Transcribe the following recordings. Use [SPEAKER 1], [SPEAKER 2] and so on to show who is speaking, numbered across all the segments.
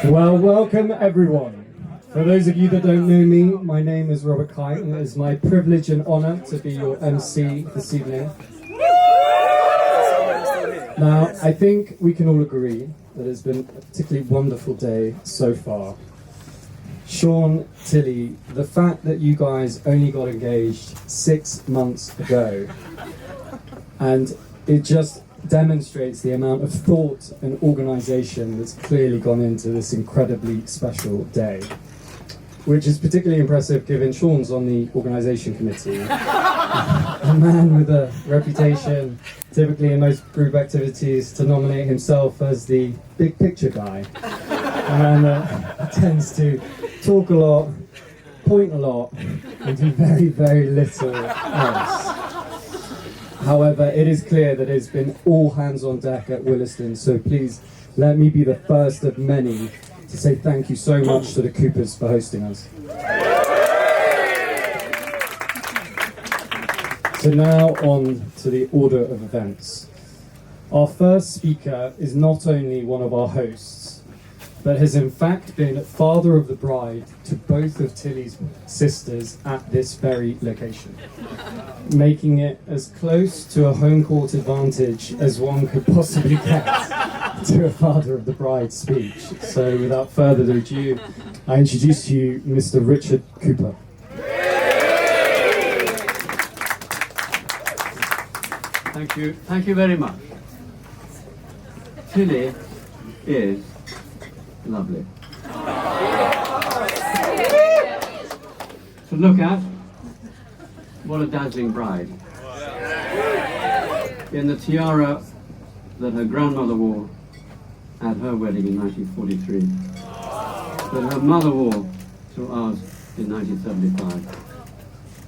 [SPEAKER 1] Well, welcome everyone. For those of you that don't know me, my name is Robert Kite, and it is my privilege and honour to be your MC this evening. Now, I think we can all agree that it's been a particularly wonderful day so far. Sean, Tilly, the fact that you guys only got engaged 6 months ago, and it just demonstrates the amount of thought and organisation that's clearly gone into this incredibly special day, which is particularly impressive given Sean's on the organisation committee. A man with a reputation, typically in most group activities, to nominate himself as the big picture guy. A man that tends to talk a lot, point a lot, and do very, very little else. However, it is clear that it's been all hands on deck at Williston, so please let me be the first of many to say thank you so much to the Coopers for hosting us. So now on to the order of events. Our first speaker is not only one of our hosts, but has in fact been father of the bride to both of Tilly's sisters at this very location, making it as close to a home court advantage as one could possibly get to a father of the bride speech. So without further ado, I introduce to you Mr. Richard Cooper.
[SPEAKER 2] Thank you very much. Tilly is lovely to look at. What a dazzling bride. In the tiara that her grandmother wore at her wedding in 1943, that her mother wore to ours in 1975,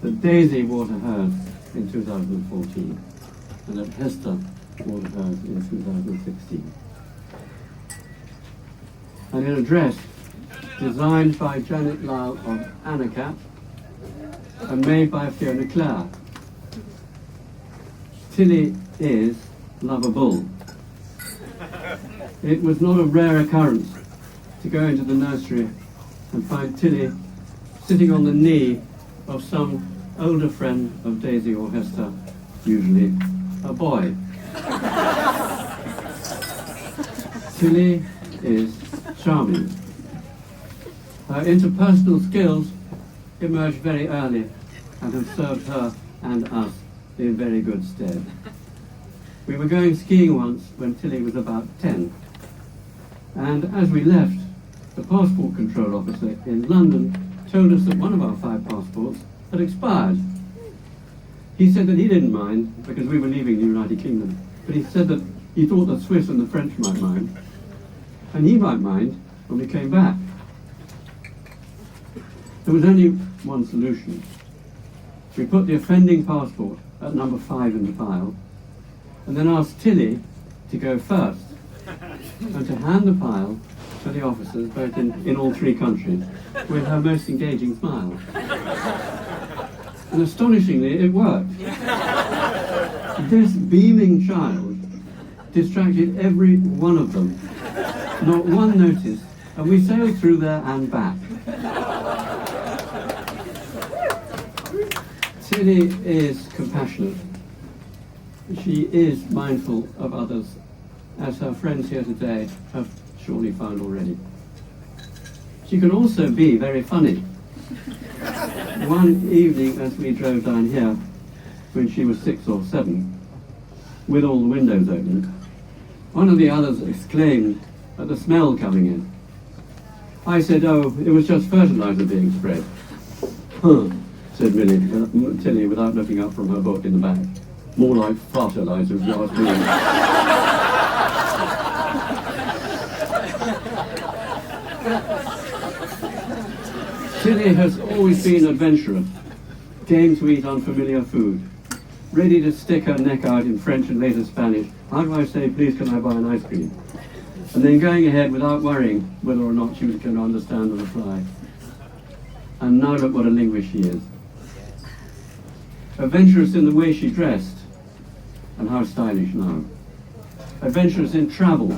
[SPEAKER 2] that Daisy wore to hers in 2014, and that Hester wore to hers in 2016. And in a dress designed by Janet Lyle of Anacat and made by Fiona Clare. Tilly is lovable. It was not a rare occurrence to go into the nursery and find Tilly sitting on the knee of some older friend of Daisy or Hester, usually a boy. Tilly is charming. Her interpersonal skills emerged very early and have served her and us in very good stead. We were going skiing once when Tilly was about 10, and as we left, the passport control officer in London told us that one of our 5 passports had expired. He said that he didn't mind because we were leaving the United Kingdom, but he said that he thought the Swiss and the French might mind, and he might mind when we came back. There was only one solution. We put the offending passport at number 5 in the file, and then asked Tilly to go first, and to hand the file to the officers, both in all 3 countries, with her most engaging smile. And astonishingly, it worked. This beaming child distracted every one of them. Not one noticed, and we sailed through there and back. Tilly is compassionate. She is mindful of others, as her friends here today have surely found already. She can also be very funny. One evening as we drove down here, when she was 6 or 7, with all the windows open, one of the others exclaimed at the smell coming in. I said, "Oh, it was just fertilizer being spread." "Huh," said Tilly without looking up from her book in the back. "More like fertilizer, if you ask me." Tilly has always been adventurous, game to eat unfamiliar food, ready to stick her neck out in French and later Spanish. How do I say, "Please, can I buy an ice cream?" And then going ahead without worrying whether or not she was going to understand the reply. And now look what a linguist she is. Adventurous in the way she dressed, and how stylish now. Adventurous in travel,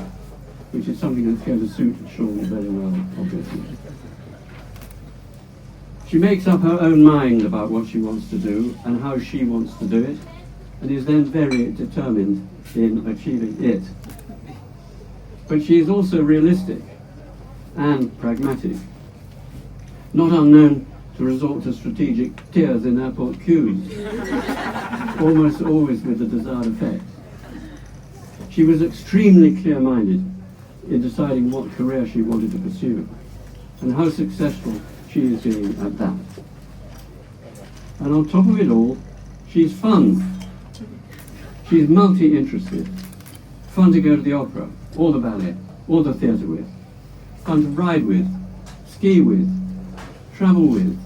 [SPEAKER 2] which is something that's going to suit Sean very well, obviously. She makes up her own mind about what she wants to do and how she wants to do it, and is then very determined in achieving it. But she is also realistic and pragmatic, not unknown to resort to strategic tears in airport queues, almost always with the desired effect. She was extremely clear-minded in deciding what career she wanted to pursue, and how successful she is being at that. And on top of it all, she's fun. She's multi-interested. Fun to go to the opera, or the ballet, or the theatre with. Fun to ride with, ski with, travel with.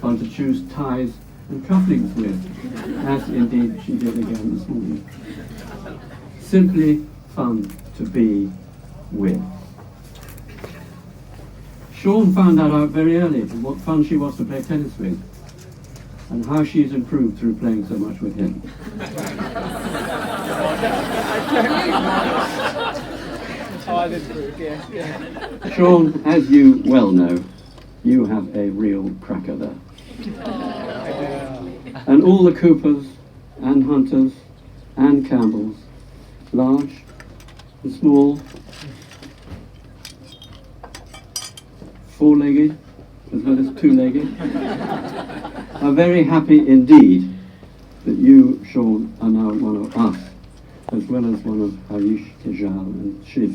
[SPEAKER 2] Fun to choose ties and cufflinks with, as indeed she did again this morning. Simply fun to be with. Sean found that out very early, what fun she was to play tennis with, and how she's improved through playing so much with him. Sean, as you well know, you have a real cracker there. And all the Coopers and Hunters and Campbells, large and small, four-legged as well as two-legged, are very happy indeed that you, Sean, are now one of us, as well as one of Harish, Tejal and Shiv,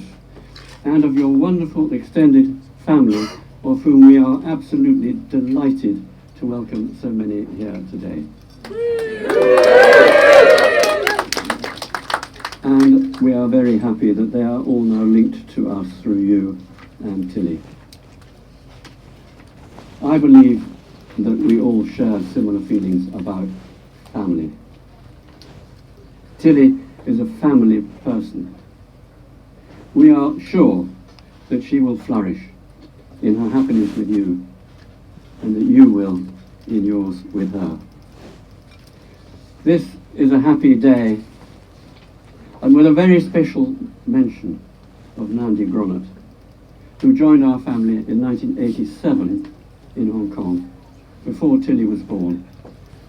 [SPEAKER 2] and of your wonderful extended family, of whom we are absolutely delighted to welcome so many here today. And we are very happy that they are all now linked to us through you and Tilly. I believe that we all share similar feelings about family. Tilly is a family person. We are sure that she will flourish in her happiness with you, and that you will in yours with her. This is a happy day, and with a very special mention of Nandi Gronert, who joined our family in 1987 in Hong Kong, before Tilly was born,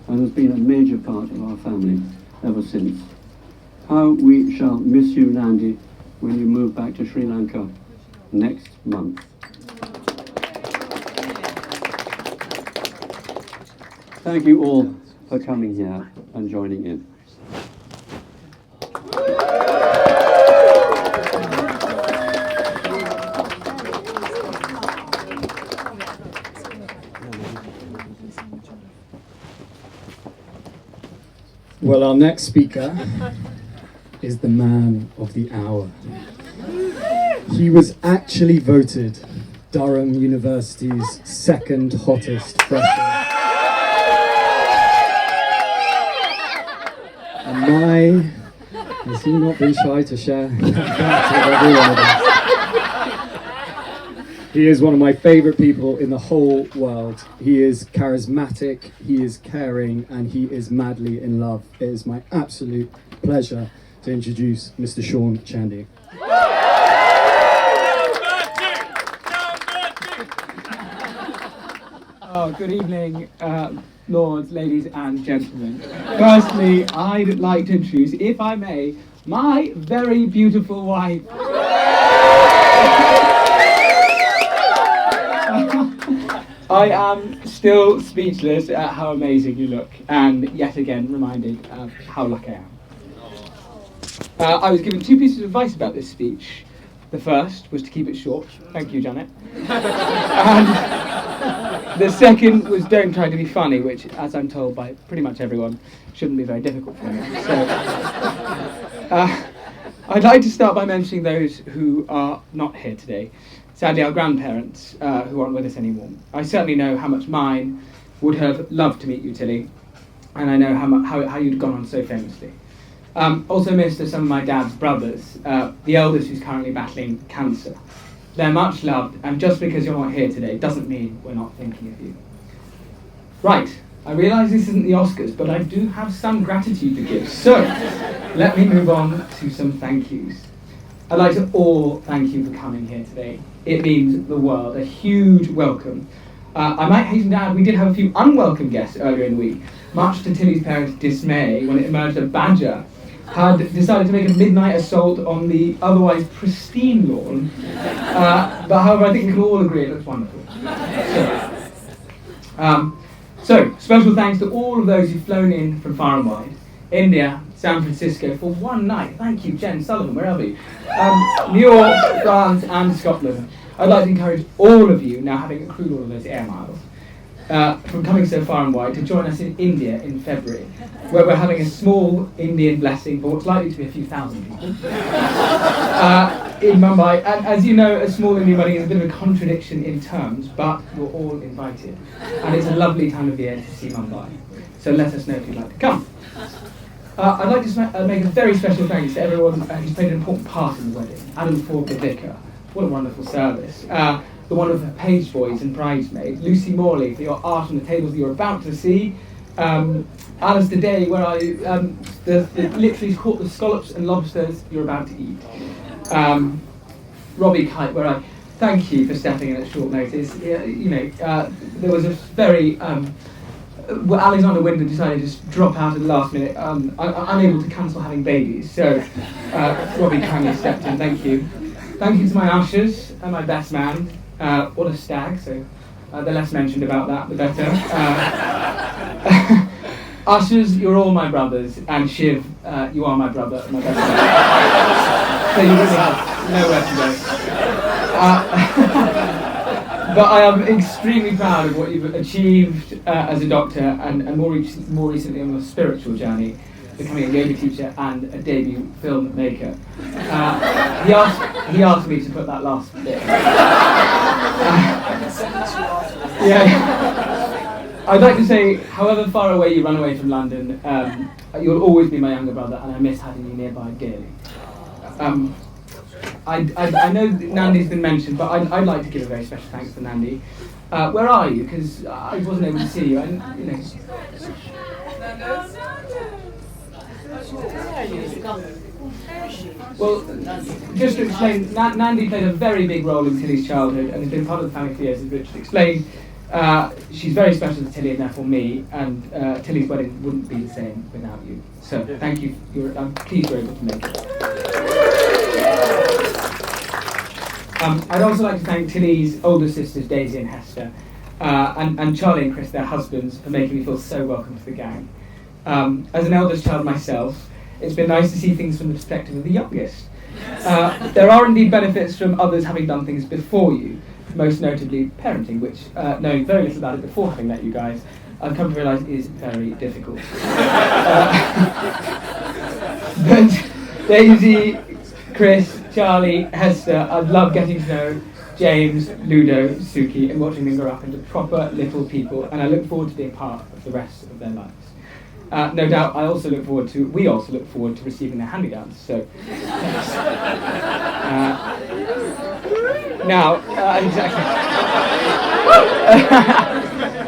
[SPEAKER 2] and has been a major part of our family ever since. How we shall miss you, Nandi, when you move back to Sri Lanka next month. Thank you all for coming here and joining in.
[SPEAKER 1] Well, our next speaker is the man of the hour. He was actually voted Durham University's second hottest freshman. And has he not been shy to share that with everyone of us? He is one of my favourite people in the whole world. He is charismatic, he is caring, and he is madly in love. It is my absolute pleasure to introduce Mr. Sean Chandy.
[SPEAKER 3] Oh, good evening, lords, ladies and gentlemen. Firstly, I'd like to introduce, if I may, my very beautiful wife. I am still speechless at how amazing you look, and yet again reminded of how lucky I am. I was given two pieces of advice about this speech. The first was to keep it short. Thank you, Janet. And the second was don't try to be funny, which, as I'm told by pretty much everyone, shouldn't be very difficult for me. So, I'd like to start by mentioning those who are not here today. Sadly, our grandparents, who aren't with us anymore. I certainly know how much mine would have loved to meet you, Tilly, and I know how you'd gone on so famously. Also miss to some of my dad's brothers, the eldest who's currently battling cancer. They're much loved, and just because you're not here today doesn't mean we're not thinking of you. Right, I realise this isn't the Oscars, but I do have some gratitude to give, so let me move on to some thank yous. I'd like to all thank you for coming here today. It means the world. A huge welcome. I might hasten to add, we did have a few unwelcome guests earlier in the week, much to Tilly's parents' dismay when it emerged a badger had decided to make a midnight assault on the otherwise pristine lawn. But however, I think we can all agree it looks wonderful. So, special thanks to all of those who've flown in from far and wide. India, San Francisco for one night. Thank you, Jen Sullivan, wherever you. New York, France, and Scotland. I'd like to encourage all of you, now having accrued all of those air miles, from coming so far and wide, to join us in India in February, where we're having a small Indian blessing for what's likely to be a few thousand people in Mumbai. And as you know, a small Indian wedding is a bit of a contradiction in terms, but you're all invited. And it's a lovely time of year to see Mumbai. So let us know if you'd like to come. I'd like to make a very special thanks to everyone who's played an important part in the wedding. Adam Ford, the vicar. What a wonderful service. The one of the page boys and bridesmaids. Lucy Morley for your art on the tables you're about to see. Alistair Day, where literally caught the scallops and lobsters you're about to eat. Robbie Kite, where I thank you for stepping in at short notice. There was a very... Alexander Wyndham decided to just drop out at the last minute, unable to cancel having babies. So Robbie kindly stepped in, thank you. Thank you to my ushers and my best man. What a stag, so the less mentioned about that, the better. Ushers, you're all my brothers, and Shiv, you are my brother, my best man. So you really have nowhere to go. But I am extremely proud of what you've achieved as a doctor, and more recently on your spiritual journey, becoming a yoga teacher and a debut filmmaker. He asked me to put that last bit. I'd like to say, however far away you run away from London, you'll always be my younger brother, and I miss having you nearby dearly. I know Nandi's been mentioned, but I'd like to give a very special thanks to Nandi. Where are you? Because I wasn't able to see you. Well, just to explain, Nandi played a very big role in Tilly's childhood and has been part of the family for years, as Richard explained. She's very special to Tilly and therefore me, and Tilly's wedding wouldn't be the same without you. So thank you. I'm pleased you're able to make it. I'd also like to thank Tilly's older sisters, Daisy and Hester, and Charlie and Chris, their husbands, for making me feel so welcome to the gang. As an eldest child myself, it's been nice to see things from the perspective of the youngest. There are indeed benefits from others having done things before you, most notably parenting, which, knowing very little about it before having met you guys, I've come to realise is very difficult. But Daisy, Chris, Charlie, Hester, I love getting to know James, Ludo, Suki, and watching them grow up into proper little people, and I look forward to being part of the rest of their lives. No doubt, we also look forward to receiving their hand-me-downs. So,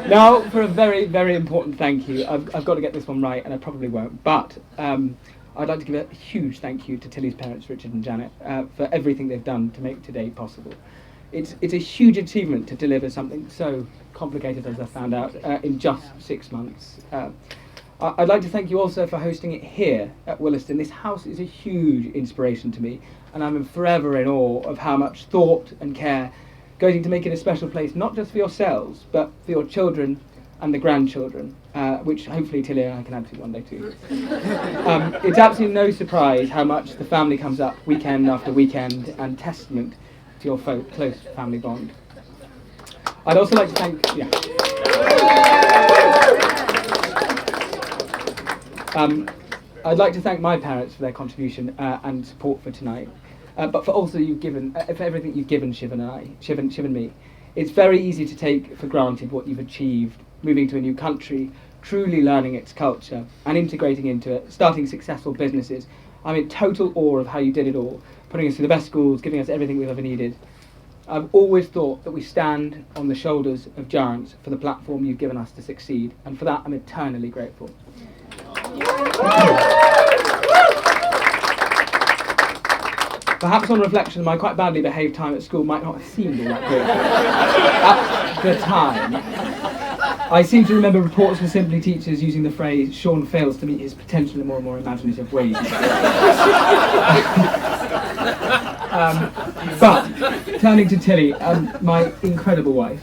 [SPEAKER 3] now for a very, very important thank you. I've got to get this one right, and I probably won't, but I'd like to give a huge thank you to Tilly's parents, Richard and Janet, for everything they've done to make today possible. It's a huge achievement to deliver something so complicated, as I found out, in just 6 months. I'd like to thank you also for hosting it here at Williston. This house is a huge inspiration to me, and I'm forever in awe of how much thought and care goes into making a special place, not just for yourselves, but for your children and the grandchildren, which hopefully Tilly and I can add to one day too. It's absolutely no surprise how much the family comes up weekend after weekend, and testament to your close family bond. I'd also like to thank... I'd like to thank my parents for their contribution and support for tonight, but for also for everything you've given Shiv and me. It's very easy to take for granted what you've achieved, moving to a new country, truly learning its culture and integrating into it, starting successful businesses. I'm in total awe of how you did it all, putting us through the best schools, giving us everything we've ever needed. I've always thought that we stand on the shoulders of giants for the platform you've given us to succeed, and for that I'm eternally grateful. Perhaps on reflection, my quite badly behaved time at school might not have seemed all that good at the time. I seem to remember reports from Simply teachers using the phrase, Sean fails to meet his potential in more and more imaginative ways. But, turning to Tilly, my incredible wife,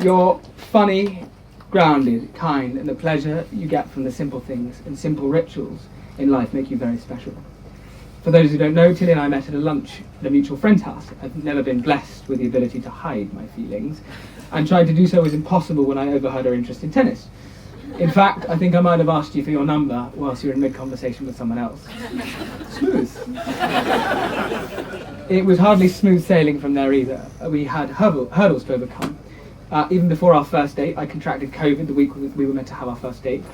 [SPEAKER 3] you're funny, grounded, kind, and the pleasure you get from the simple things and simple rituals in life make you very special. For those who don't know, Tilly and I met at a lunch at a mutual friend's house. I've never been blessed with the ability to hide my feelings, and trying to do so was impossible when I overheard her interest in tennis. In fact, I think I might have asked you for your number whilst you were in mid-conversation with someone else. Smooth. It was hardly smooth sailing from there either. We had hurdles to overcome. Even before our first date, I contracted COVID the week we were meant to have our first date.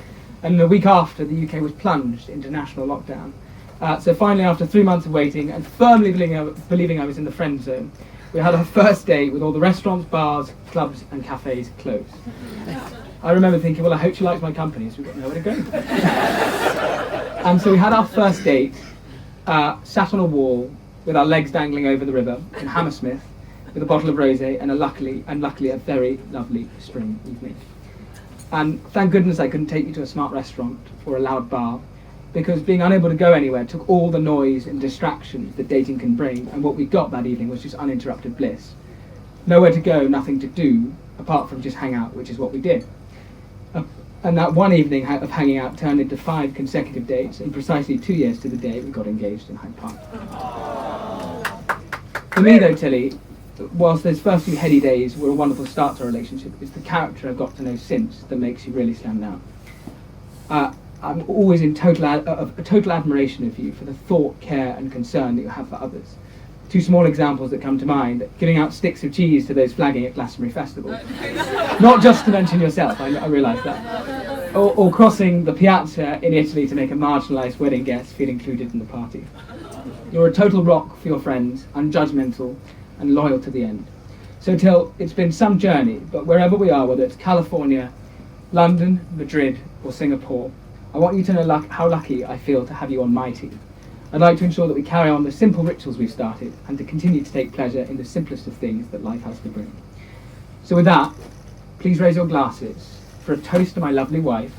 [SPEAKER 3] And the week after, the UK was plunged into national lockdown. So finally, after 3 months of waiting and firmly believing I was in the friend zone, we had our first date with all the restaurants, bars, clubs and cafes closed. I remember thinking, well, I hope she likes my company, so we've got nowhere to go. And so we had our first date, sat on a wall with our legs dangling over the river in Hammersmith with a bottle of rosé and luckily a very lovely spring evening. And thank goodness I couldn't take you to a smart restaurant or a loud bar, because being unable to go anywhere took all the noise and distractions that dating can bring, and what we got that evening was just uninterrupted bliss. Nowhere to go, nothing to do, apart from just hang out, which is what we did. And that one evening of hanging out turned into 5 consecutive dates, and precisely 2 years to the day we got engaged in Hyde Park. For me though, Tilly, whilst those first few heady days were a wonderful start to our relationship, it's the character I've got to know since that makes you really stand out. I'm always in total admiration of you for the thought, care and concern that you have for others. 2 small examples that come to mind: giving out sticks of cheese to those flagging at Glastonbury Festival. Not just to mention yourself, I realise that. Or crossing the piazza in Italy to make a marginalised wedding guest feel included in the party. You're a total rock for your friends, unjudgmental and loyal to the end. So Till, it's been some journey, but wherever we are, whether it's California, London, Madrid or Singapore, I want you to know how lucky I feel to have you on my team. I'd like to ensure that we carry on the simple rituals we've started and to continue to take pleasure in the simplest of things that life has to bring. So with that, please raise your glasses for a toast to my lovely wife,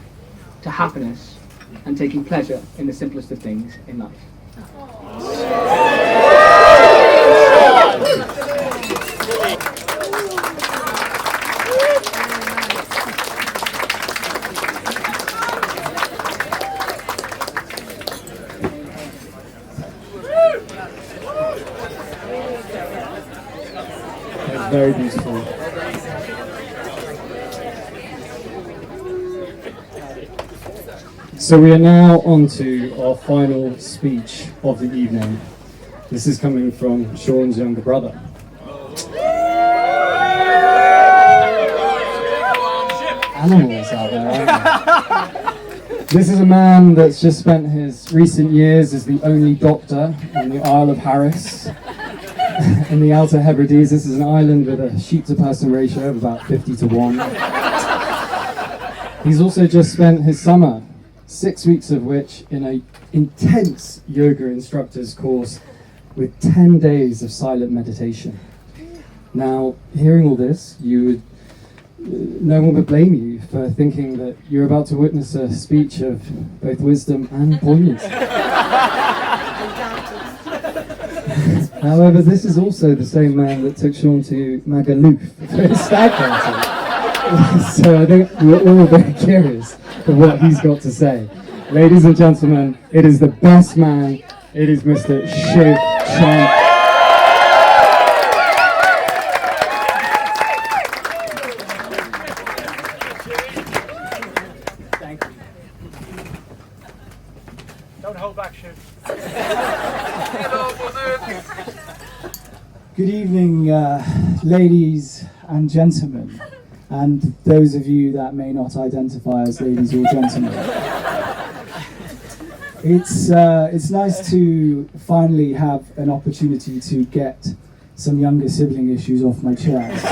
[SPEAKER 3] to happiness and taking pleasure in the simplest of things in life.
[SPEAKER 1] Very beautiful. So we are now on to our final speech of the evening. This is coming from Sean's younger brother. Animals out there, aren't there? This is a man that's just spent his recent years as the only doctor on the Isle of Harris. In the Outer Hebrides. This is an island with a sheep-to-person ratio of about 50 to 1. He's also just spent his summer, 6 weeks of which in an intense yoga instructor's course with 10 days of silent meditation. Now, hearing all this, no one would blame you for thinking that you're about to witness a speech of both wisdom and poignancy. However, this is also the same man that took Sean to Magaluf for his stag party. So I think we're all very curious of what he's got to say. Ladies and gentlemen, it is the best man. It is Mr. Shiv Chand.
[SPEAKER 4] Thank you. Don't hold back, Shiv. Good evening, ladies and gentlemen, and those of you that may not identify as ladies or gentlemen. It's nice to finally have an opportunity to get some younger sibling issues off my chest.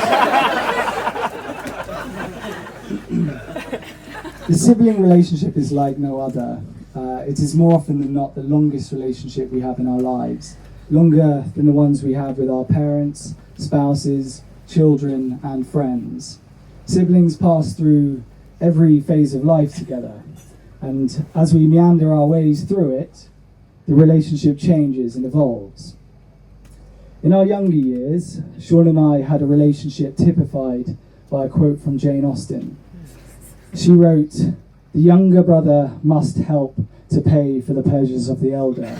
[SPEAKER 4] The sibling relationship is like no other. it is more often than not the longest relationship we have in our lives, longer than the ones we have with our parents, spouses, children, and friends. Siblings pass through every phase of life together, and as we meander our ways through it, the relationship changes and evolves. In our younger years, Sean and I had a relationship typified by a quote from Jane Austen. She wrote, "The younger brother must help to pay for the pleasures of the elder."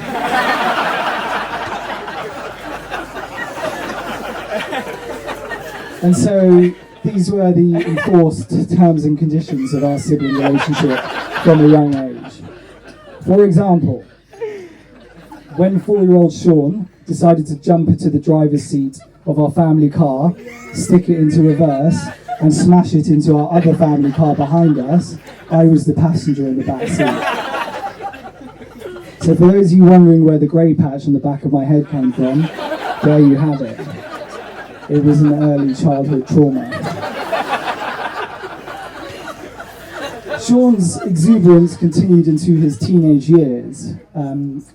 [SPEAKER 4] And so these were the enforced terms and conditions of our sibling relationship from a young age. For example, when 4-year-old Sean decided to jump into the driver's seat of our family car, stick it into reverse, and smash it into our other family car behind us, I was the passenger in the back seat. So for those of you wondering where the grey patch on the back of my head came from, there you have it. It was an early childhood trauma. Sean's exuberance continued into his teenage years.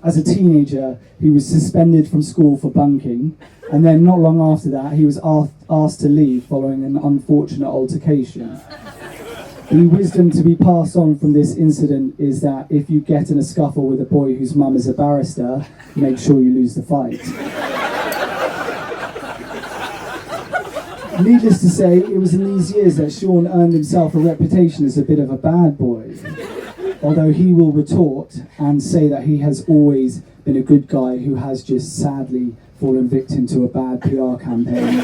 [SPEAKER 4] As a teenager, he was suspended from school for bunking, and then not long after that, he was asked to leave following an unfortunate altercation. The wisdom to be passed on from this incident is that if you get in a scuffle with a boy whose mum is a barrister, make sure you lose the fight. Needless to say, it was in these years that Sean earned himself a reputation as a bit of a bad boy, although he will retort and say that he has always been a good guy who has just sadly fallen victim to a bad PR campaign.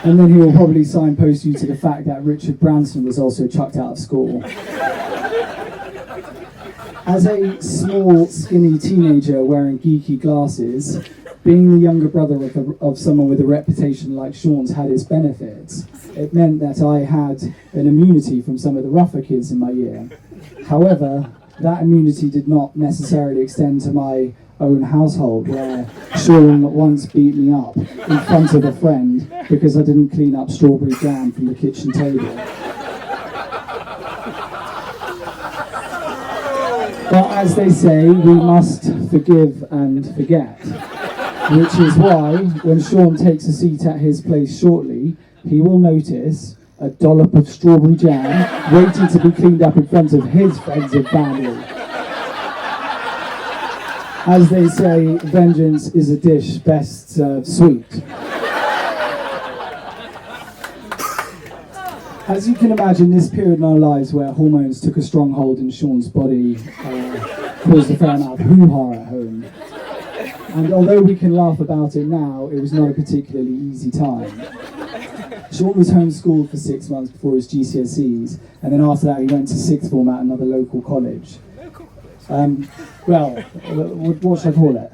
[SPEAKER 4] And then he will probably signpost you to the fact that Richard Branson was also chucked out of school. As a small, skinny teenager wearing geeky glasses, being the younger brother of someone with a reputation like Sean's had its benefits. It meant that I had an immunity from some of the rougher kids in my year. However, that immunity did not necessarily extend to my own household, where Sean once beat me up in front of a friend because I didn't clean up strawberry jam from the kitchen table. But as they say, we must forgive and forget. Which is why, when Sean takes a seat at his place shortly, he will notice a dollop of strawberry jam waiting to be cleaned up in front of his friends and family. As they say, vengeance is a dish best served sweet. As you can imagine, this period in our lives where hormones took a strong hold in Sean's body caused a fair amount of hoo-ha at home. And although we can laugh about it now, it was not a particularly easy time. Sean was homeschooled for 6 months before his GCSEs, and then after that he went to sixth form at another local college. What should I call it?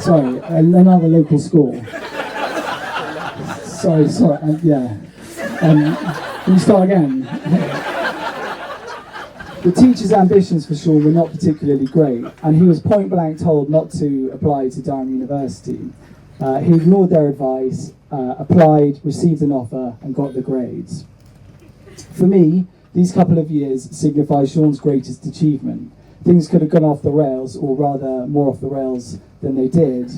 [SPEAKER 4] Sorry, another local school. Sorry, can you start again? The teachers' ambitions for Sean were not particularly great, and he was point blank told not to apply to Durham University. He ignored their advice, applied, received an offer, and got the grades. For me, these couple of years signify Sean's greatest achievement. Things could have gone off the rails, or rather more off the rails than they did,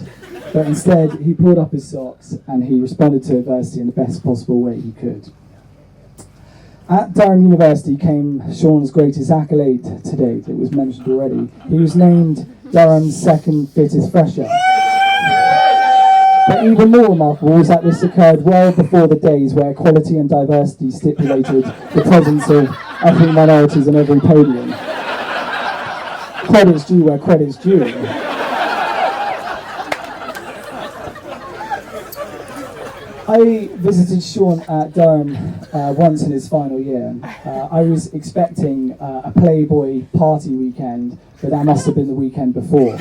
[SPEAKER 4] but instead he pulled up his socks and he responded to adversity in the best possible way he could. At Durham University came Sean's greatest accolade to date. It was mentioned already. He was named Durham's second fittest fresher. But even more remarkable was that this occurred well before the days where equality and diversity stipulated the presence of ethnic minorities on every podium. Credit's due where credit's due. I visited Sean at Durham once in his final year. I was expecting a Playboy party weekend, but that must have been the weekend before.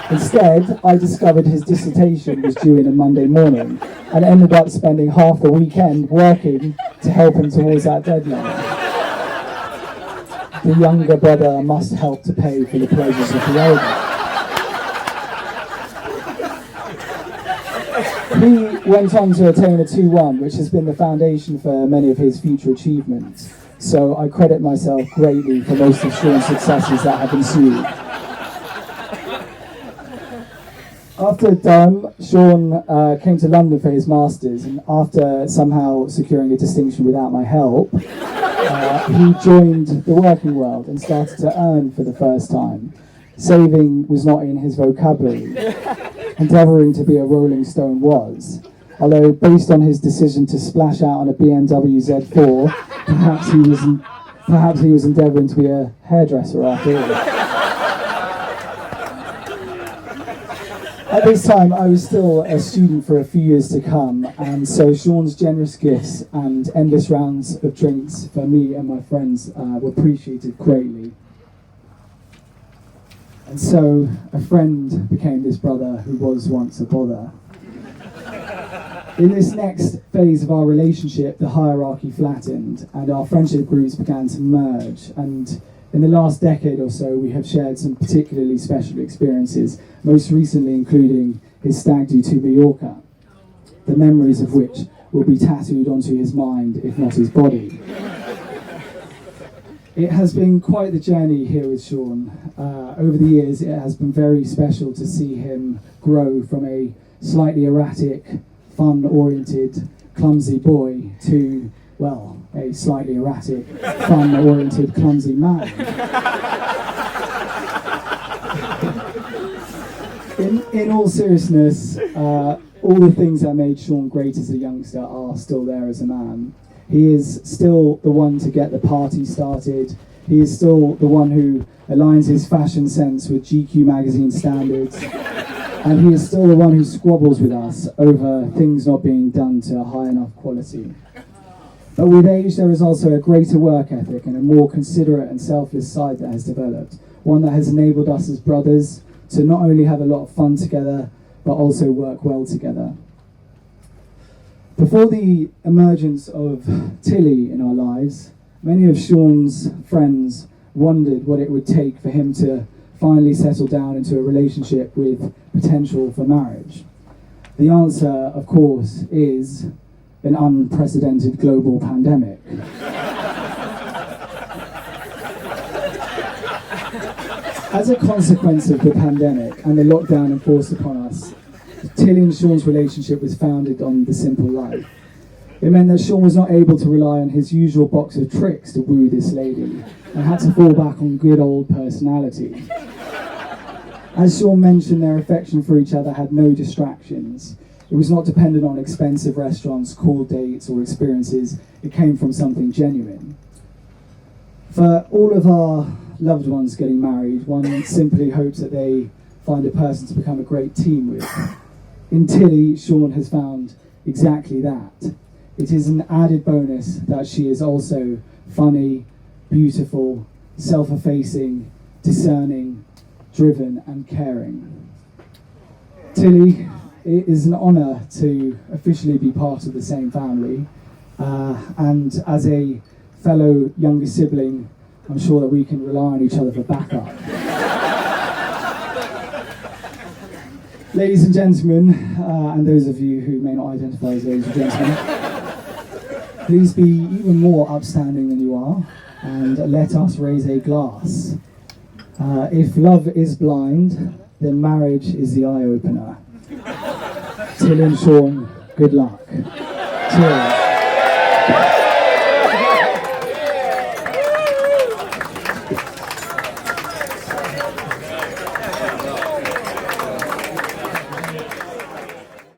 [SPEAKER 4] Instead, I discovered his dissertation was due in a Monday morning and ended up spending half the weekend working to help him towards that deadline. The younger brother must help to pay for the pleasures of the elder. He went on to attain a 2-1, which has been the foundation for many of his future achievements. so I credit myself greatly for most of Sean's successes that have ensued. After Durham, Sean came to London for his masters, and after somehow securing a distinction without my help, he joined the working world and started to earn for the first time. Saving was not in his vocabulary. Endeavouring to be a Rolling Stone was. Although, based on his decision to splash out on a BMW Z4, perhaps he was endeavouring to be a hairdresser after all. At this time, I was still a student for a few years to come, and so Sean's generous gifts and endless rounds of drinks for me and my friends were appreciated greatly. And so a friend became this brother who was once a bother. In this next phase of our relationship, the hierarchy flattened and our friendship groups began to merge. And in the last decade or so, we have shared some particularly special experiences, most recently including his stag do to Mallorca, the memories of which will be tattooed onto his mind, if not his body. It has been quite the journey here with Sean. Over the years, it has been very special to see him grow from a slightly erratic, fun-oriented, clumsy boy to, well, a slightly erratic, fun-oriented, clumsy man. In all seriousness, all the things that made Sean great as a youngster are still there as a man. He is still the one to get the party started. He is still the one who aligns his fashion sense with GQ magazine standards. And he is still the one who squabbles with us over things not being done to a high enough quality. But with age, there is also a greater work ethic and a more considerate and selfless side that has developed. One that has enabled us as brothers to not only have a lot of fun together, but also work well together. Before the emergence of Tilly in our lives, many of Sean's friends wondered what it would take for him to finally settle down into a relationship with potential for marriage. The answer, of course, is an unprecedented global pandemic. As a consequence of the pandemic and the lockdown enforced upon us, Tilly and Sean's relationship was founded on the simple life. It meant that Sean was not able to rely on his usual box of tricks to woo this lady and had to fall back on good old personality. As Sean mentioned, their affection for each other had no distractions. It was not dependent on expensive restaurants, cool dates, or experiences. It came from something genuine. For all of our loved ones getting married, one simply hopes that they find a person to become a great team with. In Tilly, Sean has found exactly that. It is an added bonus that she is also funny, beautiful, self-effacing, discerning, driven and caring. Tilly, it is an honour to officially be part of the same family, and as a fellow younger sibling, I'm sure that we can rely on each other for backup. Ladies and gentlemen, and those of you who may not identify as ladies and gentlemen, please be even more upstanding than you are, and let us raise a glass. If love is blind, then marriage is the eye-opener. Till and Sean, good luck. Cheers.